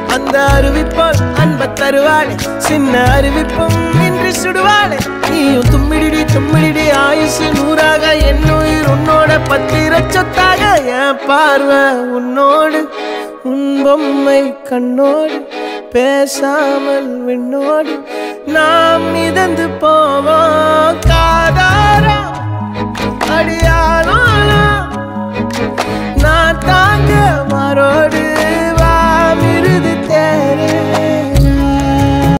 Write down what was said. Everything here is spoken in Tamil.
அந்த அருவிப்போல் அன்ப தருவாளே சின்ன அருவிப்பும் இன்றி சுடுவாளே நீயும் தும்மிடி தும்மிடி ஆயுசு நூறாக என்னுயிர் உன்னோட பத்திர சொத்தாக என் பார்வை உன்னோடு உன் பொம்மை கண்ணோடு பேசாமல் விண்ணோடு நாம் மிதந்து போவோம் காதாரா அடியாலும்